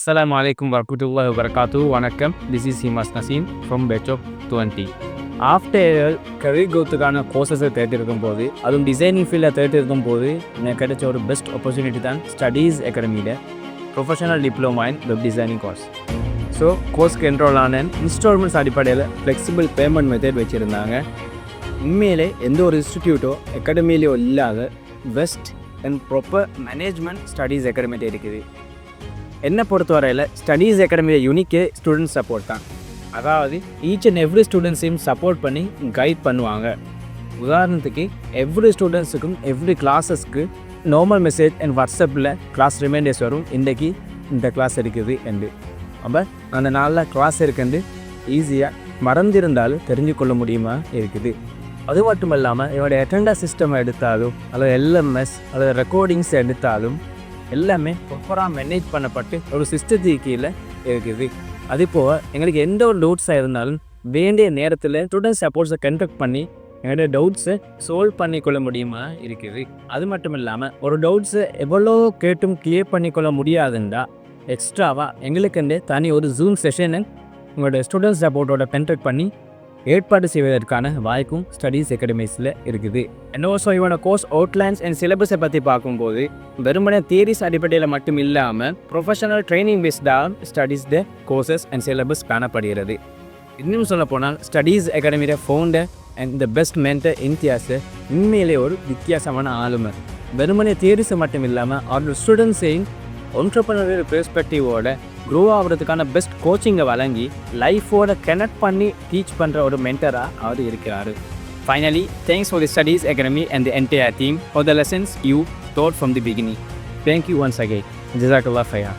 Assalamu alaikum warahmatullahi wabarakatuh. Vanakkam. This is Himas from batch of 20. After career growth-க்கான கோர்சஸை தேர்ந்தெடுக்கும் போது அதுவும் designing ஃபீல்டில் தேர்ந்தெடுக்கும் போது எனக்கு கிடைச்ச ஒரு பெஸ்ட் ஆப்பர்ச்சுனிட்டி தான் ஸ்டடீஸ் அகாடமியில் professional diploma in web designing course. So கோர்ஸ்க்கு என்ரோல் ஆன இன்ஸ்டால்மெண்ட்ஸ் அடிப்படையில் ஃப்ளெக்சிபிள் பேமெண்ட் மெத்தட் வச்சுருந்தாங்க. உண்மையிலே எந்த ஒரு இன்ஸ்டிடியூட்டோ அகாடமிலையோ இல்லாத best and proper management studies அகாடமிட்டே இருக்குது. என்னை பொறுத்தவரையில் ஸ்டடீஸ் அகாடமியில் யூனிக்கே ஸ்டூடெண்ட் சப்போர்ட் தான். அதாவது ஈச் அண்ட் எவ்ரி ஸ்டூடெண்ட்ஸையும் சப்போர்ட் பண்ணி கைட் பண்ணுவாங்க. உதாரணத்துக்கு எவ்ரி ஸ்டூடெண்ட்ஸுக்கும் எவ்ரி கிளாஸஸ்க்கு நார்மல் மெசேஜ் அண்ட் வாட்ஸ்அப்பில் கிளாஸ் ரிமைண்டர்ஸ் வரும், இன்றைக்கி இந்த கிளாஸ் இருக்குது என்று. அப்போ அந்த நாளில் கிளாஸ் இருக்குன்னு ஈஸியாக மறந்திருந்தாலும் தெரிஞ்சு கொள்ள முடியுமா இருக்குது. அது மட்டும் இல்லாமல் என்னோடய அட்டெண்டன்ஸ் சிஸ்டம் எடுத்தாலும் அல்லது எல்எம்எஸ் அல்லது ரெக்கார்டிங்ஸ் எடுத்தாலும் எல்லாமே ப்ராப்பராக மேனேஜ் பண்ணப்பட்டு ஒரு சிஸ்டத்துக்கு கீழே இருக்குது. அதுபோக எங்களுக்கு எந்த ஒரு டவுட்ஸாக இருந்தாலும் வேண்டிய நேரத்தில் ஸ்டூடெண்ட் சப்போர்ட்ஸை கண்டக்ட் பண்ணி எங்களுடைய டவுட்ஸை சால்வ் பண்ணிக்கொள்ள முடியுமா இருக்குது. அது மட்டும் இல்லாமல் ஒரு டவுட்ஸை எவ்வளோ கேட்டும் கிளியர் பண்ணிக்கொள்ள முடியாதுண்டா எக்ஸ்ட்ராவாக எங்களுக்குண்டே தனி ஒரு ஜூம் செஷனை உங்களோட ஸ்டூடெண்ட் சப்போர்ட்டோட கண்டக்ட் பண்ணி ஏற்பாடு செய்வதற்கான வாய்ப்பும் ஸ்டடீஸ் அகாடமிஸில் இருக்குது. அண்ட் ஆல்சோ இவனோட கோர்ஸ் அவுட்லைன்ஸ் அண்ட் சிலபஸை பற்றி பார்க்கும்போது வெறுமனே தியரிஸ் அடிப்படையில் மட்டும் இல்லாமல் ப்ரொஃபஷனல் ட்ரைனிங் பேஸ்டாக studies the courses and syllabus காணப்படுகிறது. இன்னும் சொல்ல போனால் ஸ்டடீஸ் அகாடமியோட founder and the best mentor இம்தியாஸை உண்மையிலே ஒரு வித்தியாசமான ஆளுமை. வெறுமனே தியரிஸை மட்டும் இல்லாமல் அவரோட ஸ்டூடெண்ட்ஸையும் என்டர்ப்ரனர் பெர்ஸ்பெக்டிவோட க்ரோ ஆகிறதுக்கான பெஸ்ட் கோச்சிங்கை வழங்கி லைஃபோட கனெக்ட் பண்ணி டீச் பண்ணுற ஒரு மென்டராக அவர் இருக்கிறார். Finally, thanks for the Studyz Academy and the entire team for the lessons you taught from the beginning. Thank you once again. Jazakallah khairan.